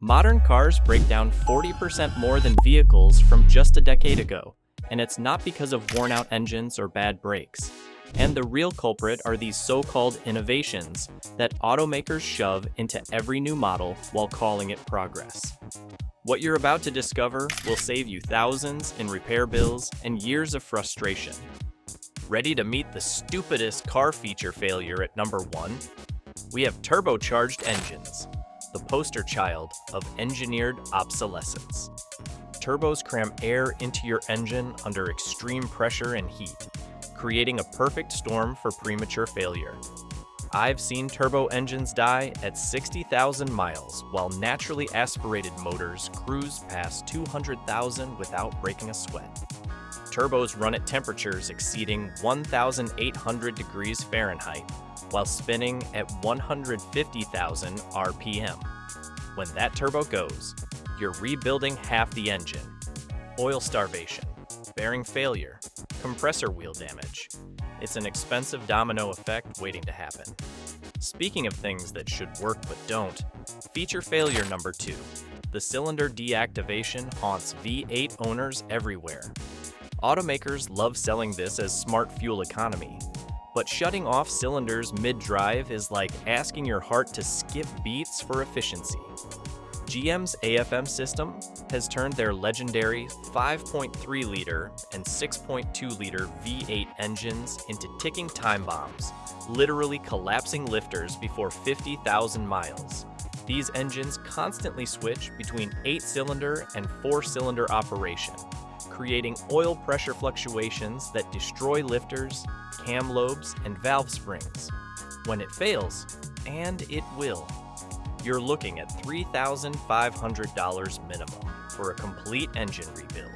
Modern cars break down 40% more than vehicles from just a decade ago, and it's not because of worn-out engines or bad brakes. And the real culprit are these so-called innovations that automakers shove into every new model while calling it progress. What you're about to discover will save you thousands in repair bills and years of frustration. Ready to meet the stupidest car feature failure at number 1? We have turbocharged engines, the poster child of engineered obsolescence. Turbos cram air into your engine under extreme pressure and heat, creating a perfect storm for premature failure. I've seen turbo engines die at 60,000 miles, while naturally aspirated motors cruise past 200,000 without breaking a sweat. Turbos run at temperatures exceeding 1,800 degrees Fahrenheit, while spinning at 150,000 RPM. When that turbo goes, you're rebuilding half the engine. Oil starvation, bearing failure, compressor wheel damage. It's an expensive domino effect waiting to happen. Speaking of things that should work but don't, feature failure number 2. The cylinder deactivation haunts V8 owners everywhere. Automakers love selling this as smart fuel economy, but shutting off cylinders mid-drive is like asking your heart to skip beats for efficiency. GM's AFM system has turned their legendary 5.3-liter and 6.2-liter V8 engines into ticking time bombs, literally collapsing lifters before 50,000 miles. These engines constantly switch between 8-cylinder and 4-cylinder operation, creating oil pressure fluctuations that destroy lifters, cam lobes, and valve springs. When it fails, and it will, you're looking at $3,500 minimum for a complete engine rebuild.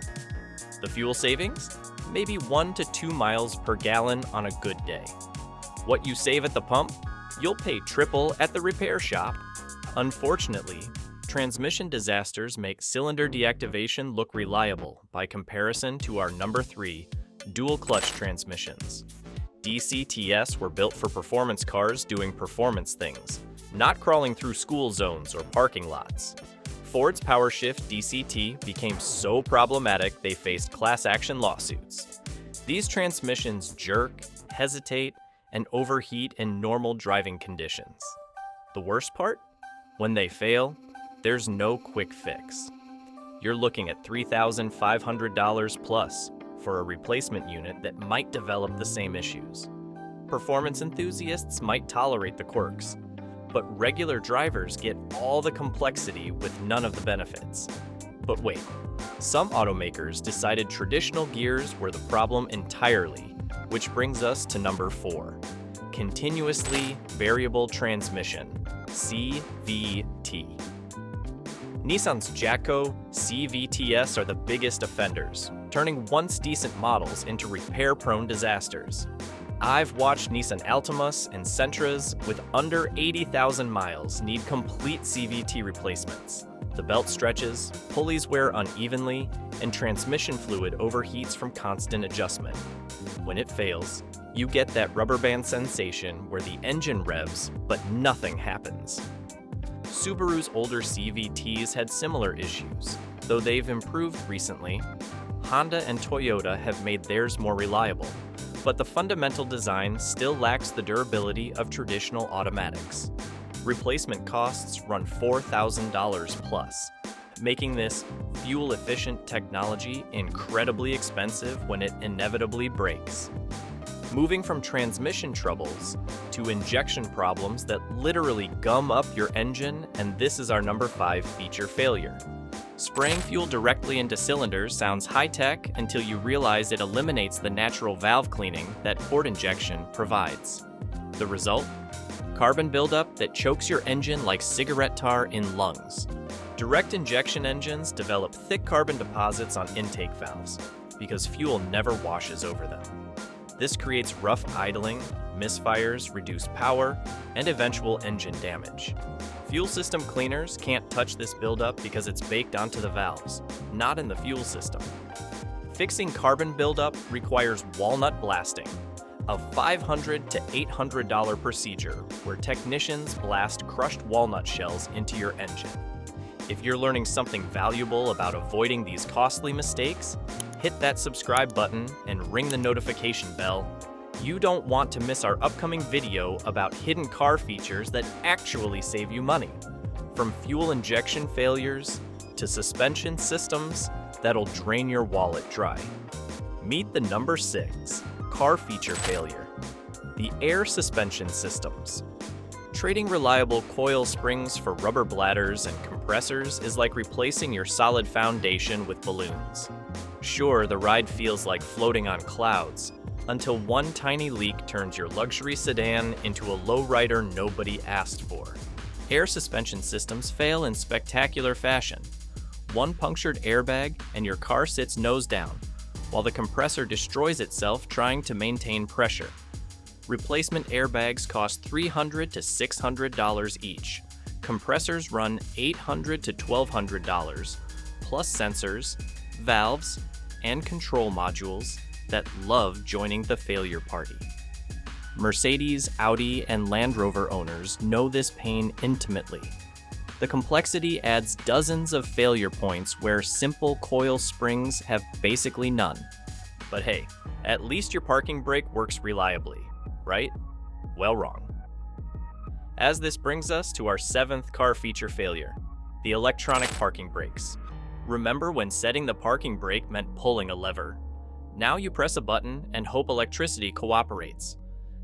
The fuel savings? Maybe 1 to 2 miles per gallon on a good day. What you save at the pump? You'll pay triple at the repair shop. Unfortunately, transmission disasters make cylinder deactivation look reliable by comparison to our number 3, dual-clutch transmissions. DCTs were built for performance cars doing performance things, not crawling through school zones or parking lots. Ford's PowerShift DCT became so problematic they faced class action lawsuits. These transmissions jerk, hesitate, and overheat in normal driving conditions. The worst part? When they fail, there's no quick fix. You're looking at $3,500 plus for a replacement unit that might develop the same issues. Performance enthusiasts might tolerate the quirks, but regular drivers get all the complexity with none of the benefits. But wait, some automakers decided traditional gears were the problem entirely, which brings us to number 4, continuously variable transmission, CVT. Nissan's Jatco CVTs are the biggest offenders, turning once decent models into repair-prone disasters. I've watched Nissan Altimas and Sentras with under 80,000 miles need complete CVT replacements. The belt stretches, pulleys wear unevenly, and transmission fluid overheats from constant adjustment. When it fails, you get that rubber band sensation where the engine revs, but nothing happens. Subaru's older CVTs had similar issues, though they've improved recently. Honda and Toyota have made theirs more reliable, but the fundamental design still lacks the durability of traditional automatics. Replacement costs run $4,000 plus, making this fuel-efficient technology incredibly expensive when it inevitably breaks. Moving from transmission troubles to injection problems that literally gum up your engine, and this is our number 5 feature failure. Spraying fuel directly into cylinders sounds high-tech until you realize it eliminates the natural valve cleaning that port injection provides. The result? Carbon buildup that chokes your engine like cigarette tar in lungs. Direct injection engines develop thick carbon deposits on intake valves because fuel never washes over them. This creates rough idling, misfires, reduced power, and eventual engine damage. Fuel system cleaners can't touch this buildup because it's baked onto the valves, not in the fuel system. Fixing carbon buildup requires walnut blasting, a $500 to $800 procedure where technicians blast crushed walnut shells into your engine. If you're learning something valuable about avoiding these costly mistakes, hit that subscribe button and ring the notification bell. You don't want to miss our upcoming video about hidden car features that actually save you money. From fuel injection failures to suspension systems that'll drain your wallet dry. Meet the number 6 car feature failure, the air suspension systems. Trading reliable coil springs for rubber bladders and compressors is like replacing your solid foundation with balloons. Sure, the ride feels like floating on clouds, until one tiny leak turns your luxury sedan into a lowrider nobody asked for. Air suspension systems fail in spectacular fashion. One punctured airbag and your car sits nose down, while the compressor destroys itself trying to maintain pressure. Replacement airbags cost $300 to $600 each. Compressors run $800 to $1,200, plus sensors, valves, and control modules that love joining the failure party. Mercedes, Audi, and Land Rover owners know this pain intimately. The complexity adds dozens of failure points where simple coil springs have basically none. But hey, at least your parking brake works reliably, right? Well, wrong. As this brings us to our 7th car feature failure, the electronic parking brakes. Remember when setting the parking brake meant pulling a lever? Now you press a button and hope electricity cooperates.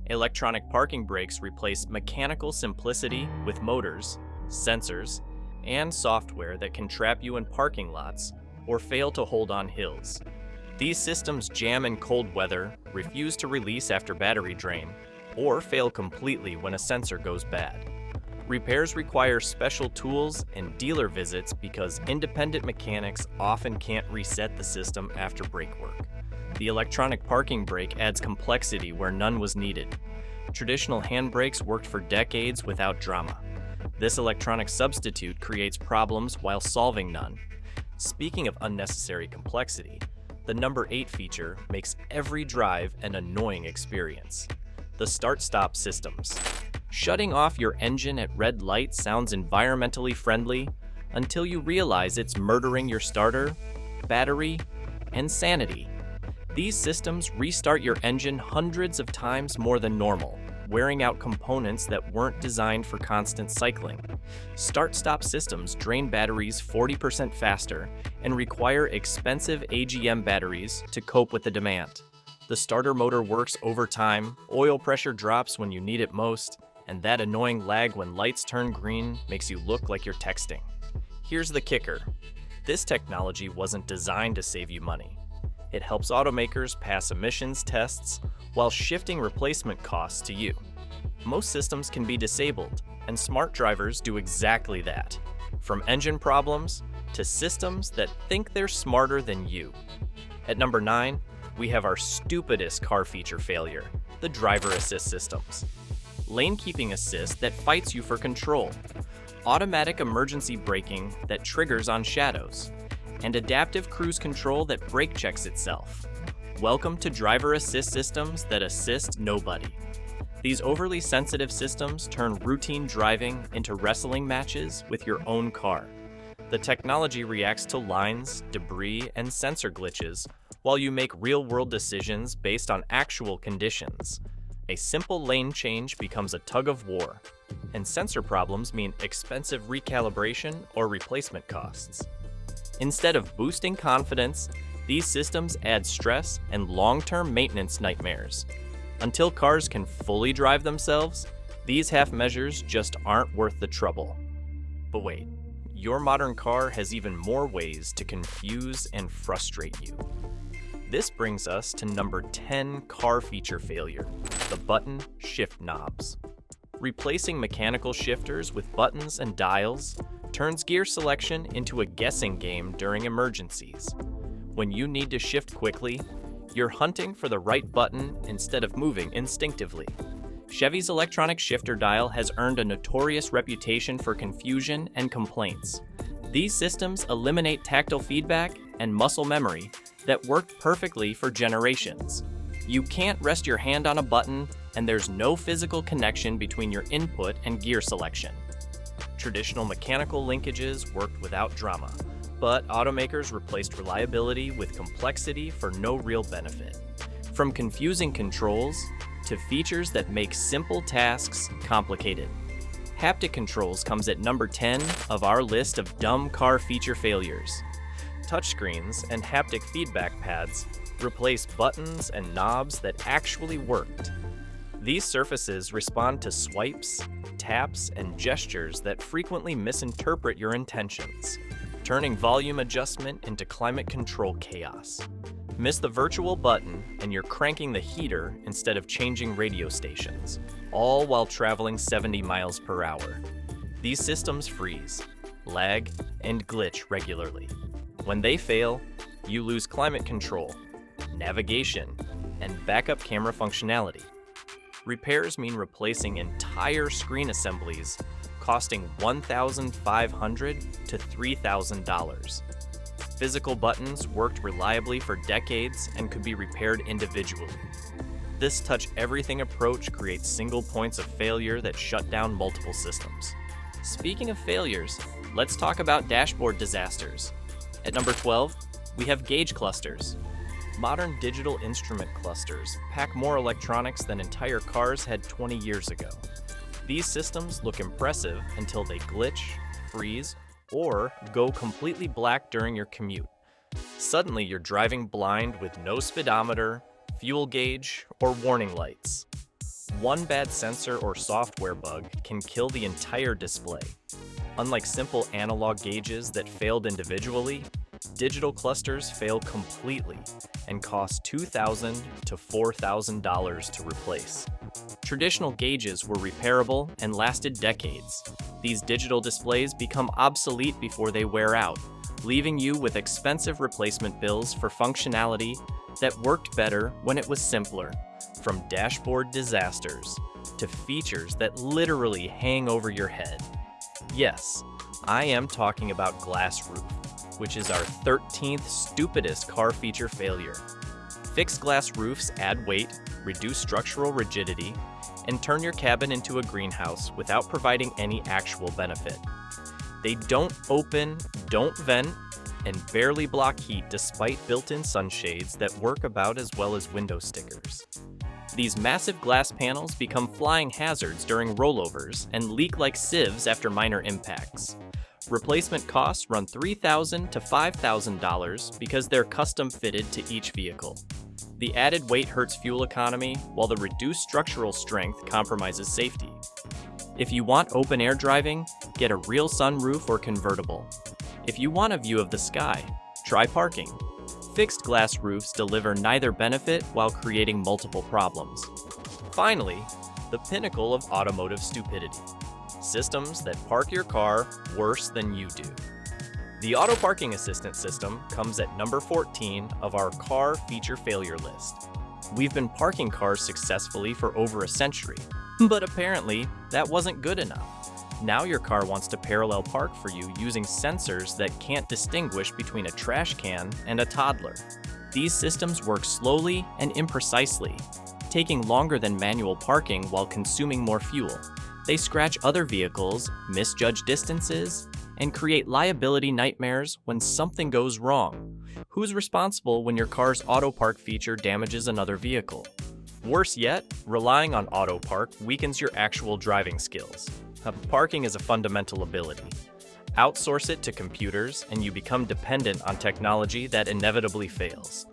Electronic parking brakes replace mechanical simplicity with motors, sensors, and software that can trap you in parking lots or fail to hold on hills. These systems jam in cold weather, refuse to release after battery drain, or fail completely when a sensor goes bad. Repairs require special tools and dealer visits because independent mechanics often can't reset the system after brake work. The electronic parking brake adds complexity where none was needed. Traditional handbrakes worked for decades without drama. This electronic substitute creates problems while solving none. Speaking of unnecessary complexity, the number 8 feature makes every drive an annoying experience. The start-stop systems. Shutting off your engine at red light sounds environmentally friendly until you realize it's murdering your starter, battery, and sanity. These systems restart your engine hundreds of times more than normal, wearing out components that weren't designed for constant cycling. Start-stop systems drain batteries 40% faster and require expensive AGM batteries to cope with the demand. The starter motor works overtime, oil pressure drops when you need it most, and that annoying lag when lights turn green makes you look like you're texting. Here's the kicker. This technology wasn't designed to save you money. It helps automakers pass emissions tests while shifting replacement costs to you. Most systems can be disabled, and smart drivers do exactly that. From engine problems to systems that think they're smarter than you. At number 9, we have our stupidest car feature failure, the driver assist systems. Lane keeping assist that fights you for control. Automatic emergency braking that triggers on shadows. And adaptive cruise control that brake checks itself. Welcome to driver assist systems that assist nobody. These overly sensitive systems turn routine driving into wrestling matches with your own car. The technology reacts to lines, debris, and sensor glitches while you make real-world decisions based on actual conditions. A simple lane change becomes a tug of war, and sensor problems mean expensive recalibration or replacement costs. Instead of boosting confidence, these systems add stress and long-term maintenance nightmares. Until cars can fully drive themselves, these half measures just aren't worth the trouble. But wait, your modern car has even more ways to confuse and frustrate you. This brings us to number 10 car feature failure, the button shift knobs. Replacing mechanical shifters with buttons and dials turns gear selection into a guessing game during emergencies. When you need to shift quickly, you're hunting for the right button instead of moving instinctively. Chevy's electronic shifter dial has earned a notorious reputation for confusion and complaints. These systems eliminate tactile feedback and muscle memory that worked perfectly for generations. You can't rest your hand on a button, and there's no physical connection between your input and gear selection. Traditional mechanical linkages worked without drama, but automakers replaced reliability with complexity for no real benefit. From confusing controls to features that make simple tasks complicated. Haptic controls comes at number 10 of our list of dumb car feature failures. Touchscreens and haptic feedback pads replace buttons and knobs that actually worked. These surfaces respond to swipes, taps, and gestures that frequently misinterpret your intentions, turning volume adjustment into climate control chaos. Miss the virtual button and you're cranking the heater instead of changing radio stations, all while traveling 70 miles per hour. These systems freeze, lag, and glitch regularly. When they fail, you lose climate control, navigation, and backup camera functionality. Repairs mean replacing entire screen assemblies, costing $1,500 to $3,000. Physical buttons worked reliably for decades and could be repaired individually. This touch-everything approach creates single points of failure that shut down multiple systems. Speaking of failures, let's talk about dashboard disasters. At number 12, we have gauge clusters. Modern digital instrument clusters pack more electronics than entire cars had 20 years ago. These systems look impressive until they glitch, freeze, or go completely black during your commute. Suddenly, you're driving blind with no speedometer, fuel gauge, or warning lights. One bad sensor or software bug can kill the entire display. Unlike simple analog gauges that failed individually, digital clusters fail completely and cost $2,000 to $4,000 to replace. Traditional gauges were repairable and lasted decades. These digital displays become obsolete before they wear out, leaving you with expensive replacement bills for functionality that worked better when it was simpler. From dashboard disasters to features that literally hang over your head. Yes, I am talking about glass roof, which is our 13th stupidest car feature failure. Fixed glass roofs add weight, reduce structural rigidity, and turn your cabin into a greenhouse without providing any actual benefit. They don't open, don't vent, and barely block heat despite built-in sunshades that work about as well as window stickers. These massive glass panels become flying hazards during rollovers and leak like sieves after minor impacts. Replacement costs run $3,000 to $5,000 because they're custom fitted to each vehicle. The added weight hurts fuel economy, while the reduced structural strength compromises safety. If you want open-air driving, get a real sunroof or convertible. If you want a view of the sky, try parking. Fixed glass roofs deliver neither benefit while creating multiple problems. Finally, the pinnacle of automotive stupidity. Systems that park your car worse than you do. The Auto Parking Assistant system comes at number 14 of our car feature failure list. We've been parking cars successfully for over a century, but apparently that wasn't good enough. Now your car wants to parallel park for you using sensors that can't distinguish between a trash can and a toddler. These systems work slowly and imprecisely, taking longer than manual parking while consuming more fuel. They scratch other vehicles, misjudge distances, and create liability nightmares when something goes wrong. Who's responsible when your car's auto park feature damages another vehicle? Worse yet, relying on auto park weakens your actual driving skills. Parking is a fundamental ability. Outsource it to computers and you become dependent on technology that inevitably fails.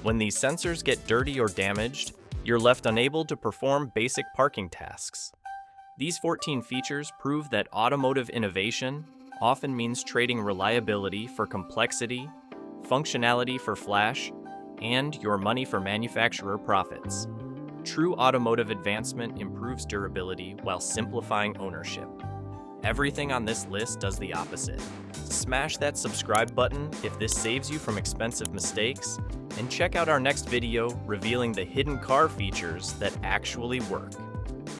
When these sensors get dirty or damaged, you're left unable to perform basic parking tasks. These 14 features prove that automotive innovation often means trading reliability for complexity, functionality for flash, and your money for manufacturer profits. True automotive advancement improves durability while simplifying ownership. Everything on this list does the opposite. Smash that subscribe button if this saves you from expensive mistakes, and check out our next video revealing the hidden car features that actually work.